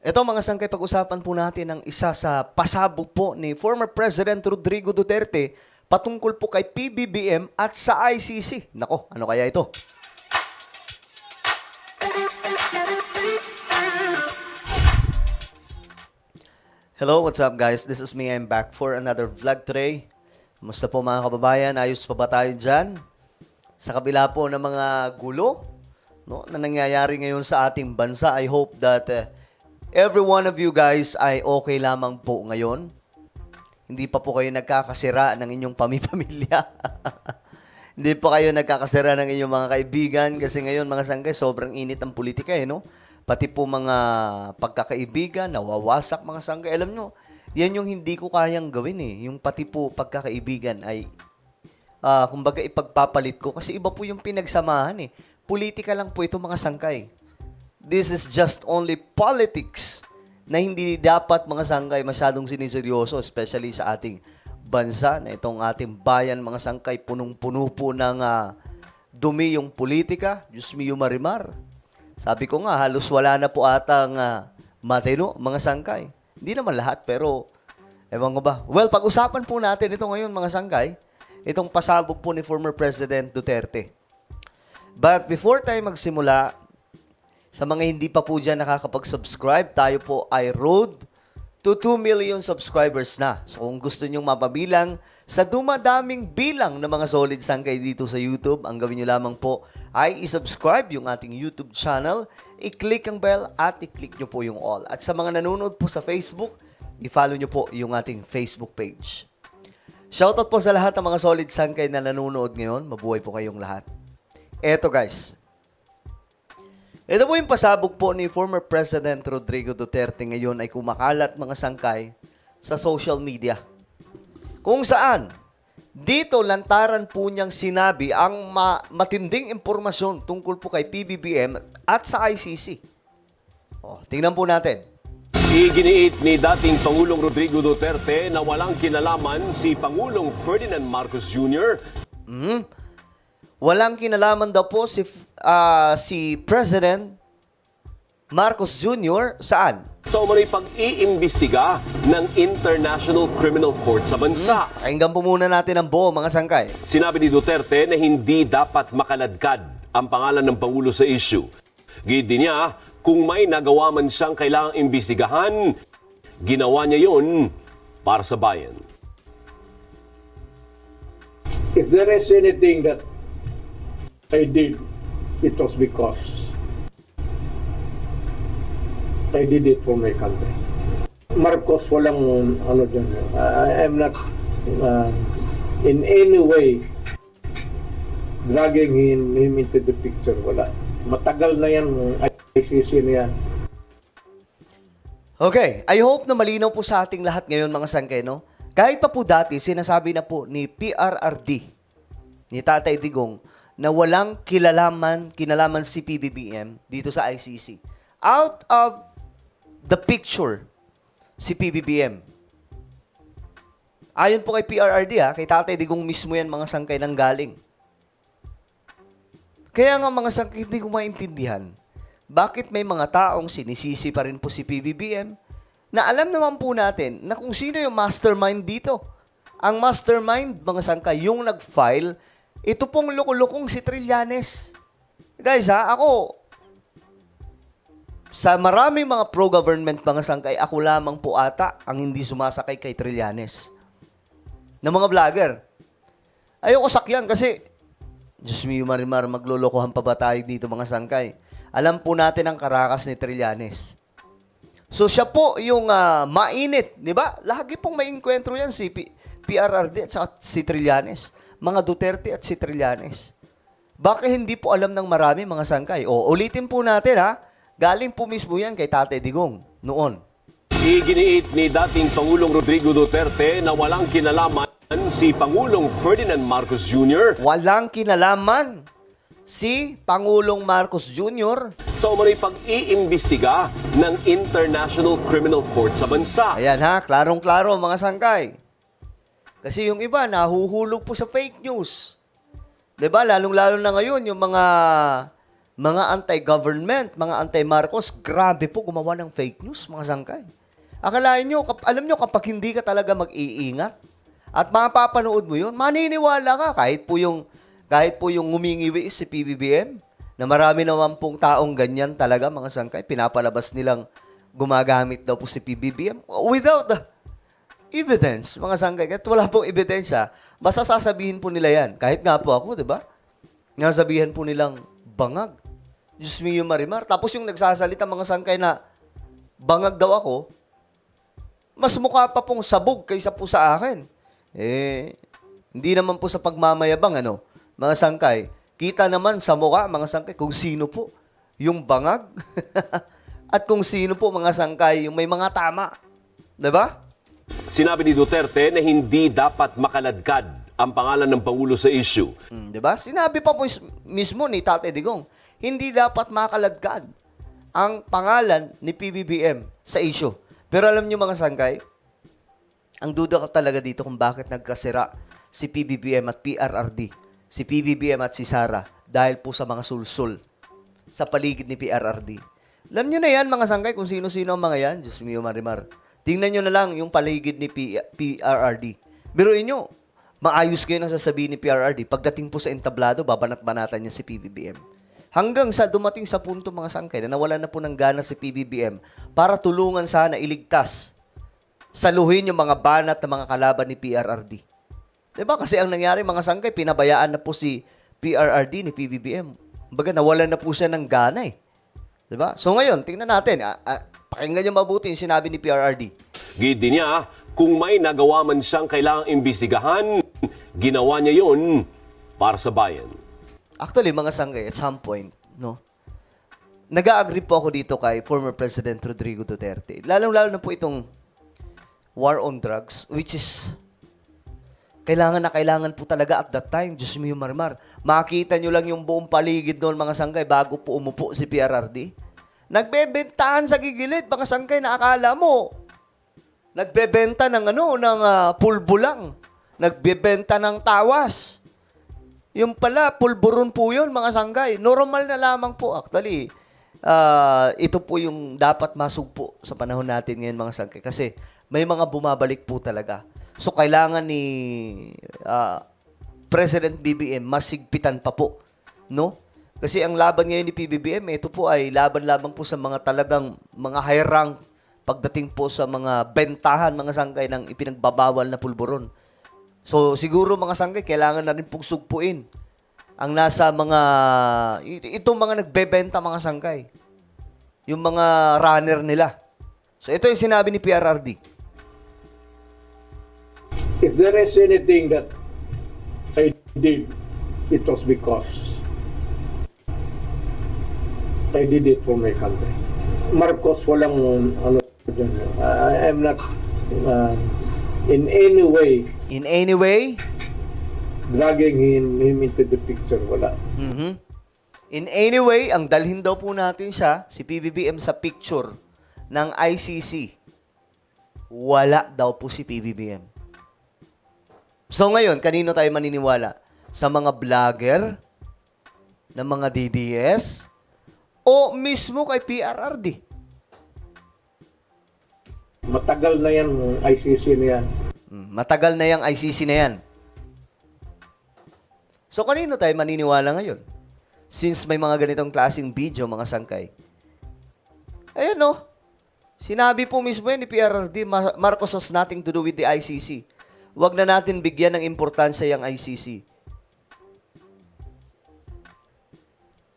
Ito mga sangkay, pag-usapan po natin ang isa sa pasabog po ni former President Rodrigo Duterte patungkol po kay PBBM at sa ICC. Nako, ano kaya ito? Hello, what's up guys? This is me. I'm back for another vlog today. Kumusta po mga kababayan? Ayos pa ba tayo dyan? Sa kabila po ng mga gulo na nangyayari ngayon sa ating bansa, I hope that every one of you guys ay okay lamang po ngayon. Hindi pa po kayo nagkakasira ng inyong pamilya. Hindi po kayo nagkakasira ng inyong mga kaibigan kasi ngayon mga sangkay, sobrang init ang politika no? Pati po mga pagkakaibigan, nawawasak mga sangkay. Alam nyo, yan yung hindi ko kayang gawin Yung pati po pagkakaibigan ay, kumbaga ipagpapalit ko kasi iba po yung pinagsamahan Politika lang po ito mga sangkay. This is just only politics na hindi dapat mga sangkay masyadong siniseryoso, especially sa ating bansa na itong ating bayan mga sangkay, punong-puno po ng dumi yung politika. Diyos mio marimar. Sabi ko nga, halos wala na po atang matino mga sangkay. Hindi naman lahat, pero ewan ko ba. Well, pag-usapan po natin ito ngayon mga sangkay, itong pasabog po ni former President Duterte. But before tayo magsimula, sa mga hindi pa po dyan nakakapag-subscribe, tayo po ay road to 2 million subscribers na. So kung gusto nyong mapabilang sa dumadaming bilang ng mga solid sangkay dito sa YouTube, ang gawin nyo lamang po ay isubscribe yung ating YouTube channel, i-click ang bell at i-click nyo po yung all. At sa mga nanonood po sa Facebook, i-follow nyo po yung ating Facebook page. Shoutout po sa lahat ng mga solid sangkay na nanonood ngayon. Mabuhay po kayong lahat. Eto guys. Ito po yung pasabog po ni former President Rodrigo Duterte ngayon ay kumakalat mga sangkay sa social media. Kung saan, dito lantaran po niyang sinabi ang matinding impormasyon tungkol po kay PBBM at sa ICC. Tingnan po natin. Iginiit ni dating Pangulong Rodrigo Duterte na walang kinalaman si Pangulong Ferdinand Marcos Jr. Walang kinalaman daw po si President Marcos Jr. saan? Sa umano'y pag-iimbestiga ng International Criminal Court sa bansa. Pakinggan po muna natin ang buo mga sangkay. Sinabi ni Duterte na hindi dapat makaladkad ang pangalan ng Pangulo sa issue. Gid din niya, kung may nagawa man siyang kailangang imbestigahan, ginawa niya yun para sa bayan. If there is anything that I did, it was because I did it for my country. Marcos, walang ano dyan. I'm not in any way dragging him into the picture. Wala. Matagal na yan, ICC na yan. Okay, I hope na malinaw po sa ating lahat ngayon mga sangkay, no? Kahit pa po dati, sinasabi na po ni PRRD, ni Tatay Digong, na walang kinalaman si PBBM dito sa ICC. Out of the picture, si PBBM. Ayon po kay PRRD, kay Tatay Digong mismo yan mga sangkay nang galing. Kaya nga mga sangkay, hindi ko maintindihan, bakit may mga taong sinisisi pa rin po si PBBM na alam naman po natin na kung sino yung mastermind dito. Ang mastermind, mga sangkay, yung nag-file, ito pong lukulukong si Trillanes. Guys ako, sa maraming mga pro-government mga sangkay, ako lamang po ata ang hindi sumasakay kay Trillanes. Na mga vlogger. Ayoko sakyan kasi, Diyos mio marimar, maglolokohan pa ba tayo dito mga sangkay? Alam po natin ang karakas ni Trillanes. So siya po yung mainit, di ba? Lagi pong may enkwentro yan si PRRD at si Trillanes. Mga Duterte at si Trillanes. Baka hindi po alam ng marami mga sangkay. Ulitin po natin galing po mismo yan kay Tatay Digong noon. Iginiit ni dating Pangulong Rodrigo Duterte na walang kinalaman si Pangulong Ferdinand Marcos Jr. Walang kinalaman si Pangulong Marcos Jr. sa umano'y pag-iimbestiga ng International Criminal Court sa bansa. Ayan klarong-klaro mga sangkay. Kasi yung iba, nahuhulog po sa fake news. 'Di ba? Lalong-lalo na ngayon, yung mga mga anti-government, mga anti-Marcos, grabe po gumawa ng fake news, mga sangkay. Akalain nyo, alam nyo, kapag hindi ka talaga mag-iingat at mapapanood mo yun, maniniwala ka kahit po yung ngumingiwi si PBBM, na marami naman pong taong ganyan talaga, mga sangkay, pinapalabas nilang gumagamit daw po si PBBM without the evidence, mga sangkay. Kahit wala pong ebidensya, basta sasabihin po nila yan. Kahit nga po ako, di ba? Nasabihan po nilang bangag. Diyos mio Marimar. Tapos yung nagsasalita mga sangkay na bangag daw ako, mas mukha pa pong sabog kaysa po sa akin. Hindi naman po sa pagmamayabang, mga sangkay. Kita naman sa mukha, mga sangkay, kung sino po yung bangag at kung sino po, mga sangkay, yung may mga tama. Diba? Sinabi ni Duterte na hindi dapat makaladkad ang pangalan ng Pangulo sa issue. Diba? Sinabi pa po mismo ni Tate Digong, hindi dapat makaladkad ang pangalan ni PBBM sa issue. Pero alam niyo mga sangkay, ang duda ko talaga dito kung bakit nagkasira si PBBM at PRRD, si PBBM at si Sara, dahil po sa mga sulsul sa paligid ni PRRD. Alam niyo na yan mga sangkay kung sino-sino ang mga yan. Diyos mio Marimar. Tingnan niyo na lang yung paligid ni PRRD. Biruin niyo, maayos kayo na sasabihin ni PRRD. Pagdating po sa entablado, babanat-banatan niya si PBBM. Hanggang sa dumating sa punto mga sangkay na nawalan na po ng gana si PBBM para tulungan sana iligtas, saluhin yung mga banat na mga kalaban ni PRRD. Diba? Kasi ang nangyari mga sangkay, pinabayaan na po si PRRD ni PBBM. Baga nawalan na po siya ng gana eh. Diba? So ngayon, tingnan natin. Pakinggan niyo mabuti yung sinabi ni PRRD. Gid niya, kung may nagawa man siyang kailangang imbestigahan, ginawa niya yun para sa bayan. Actually, mga sangkay, at some point, nag-a-agree po ako dito kay former President Rodrigo Duterte. Lalong-lalo na po itong war on drugs, which is kailangan po talaga at that time. Diyos mio Marimar. Makita nyo lang yung buong paligid doon, mga sangkay, bago po umupo si PRRD. Nagbebentahan sa gigilid, mga sangkay, na akala mo. Nagbebenta ng pulbo lang. Nagbebenta ng tawas. Yung pala, pulburon po yun, mga sangkay. Normal na lamang po, actually. Ito po yung dapat masugpo sa panahon natin ngayon, mga sangkay. Kasi may mga bumabalik po talaga. So, kailangan ni President BBM masigpitan pa po, no? Kasi ang laban ngayon ni PBBM, ito po ay laban-laban po sa mga talagang mga high rank pagdating po sa mga bentahan, mga sangkay ng ipinagbabawal na pulburon. So, siguro mga sangkay, kailangan na rin pong sugpuin ang nasa itong mga nagbebenta, mga sangkay. Yung mga runner nila. So, ito yung sinabi ni PRRD. If there is anything that I did, it was because I did it for my country. Marcos, walang dyan. I'm not in any way dragging him into the picture. Wala. In any way, ang dalhin daw po natin siya, si PBBM, sa picture ng ICC. Wala daw po si PBBM. So ngayon, kanino tayo maniniwala? Sa mga vlogger, ng mga DDS, o mismo kay PRRD? Matagal na yan, ICC na yan. Matagal na yung ICC na yan. So kanino tayo maniniwala ngayon? Since may mga ganitong klaseng video, mga sangkay. Ayan sinabi po mismo yan ni PRRD, Marcos has nothing to do with the ICC. Huwag na natin bigyan ng importansya yung ICC.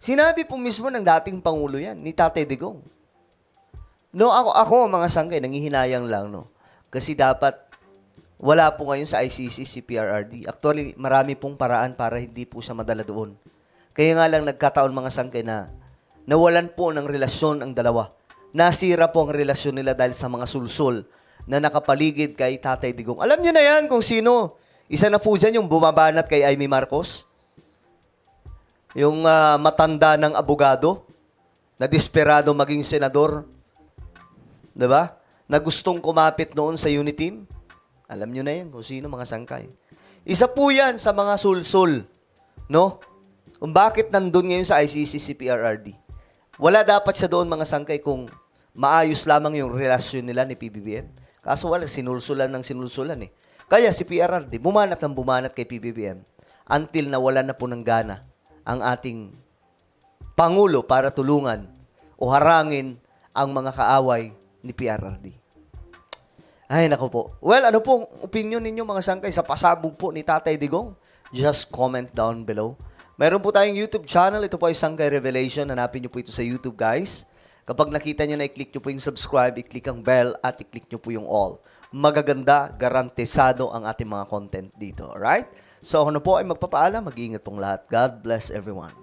Sinabi po mismo ng dating Pangulo yan, ni Tate Digong. Ako mga sangkay, nangihinayang lang, Kasi dapat, wala po ngayon sa ICC si PRRD. Actually, marami pong paraan para hindi po siya madala doon. Kaya nga lang nagkataon, mga sangkay, na nawalan po ng relasyon ang dalawa. Nasira po ang relasyon nila dahil sa mga sulsul na nakapaligid kay Tatay Digong. Alam niyo na yan kung sino. Isa na po dyan yung bumabanat kay Amy Marcos. Yung matanda ng abogado na desperado maging senador. Diba? Na gustong kumapit noon sa Uniteam. Alam nyo na yan kung sino, mga sangkay. Isa po yan sa mga sulsul. No? kung bakit nandun ngayon sa ICC si PRRD. Wala dapat siya doon mga sangkay kung maayos lamang yung relasyon nila ni PBBM. Kaso wala, sinulsulan ng sinulsulan eh. Kaya si PRRD, bumanat ng bumanat kay PBBM until nawala na po ng gana ang ating Pangulo para tulungan o harangin ang mga kaaway ni PRRD. Ay, naku po. Well, ano pong opinion ninyo mga sangkay sa pasabog po ni Tatay Digong? Just comment down below. Meron po tayong YouTube channel. Ito po ay Sangkay Revelation. Hanapin nyo po ito sa YouTube, guys. Kapag nakita nyo na, i-click nyo po yung subscribe, i-click ang bell, at i-click nyo po yung all. Magaganda, garantisado ang ating mga content dito. Alright? So, ano po ay magpapaalam. Mag-iingat pong lahat. God bless everyone.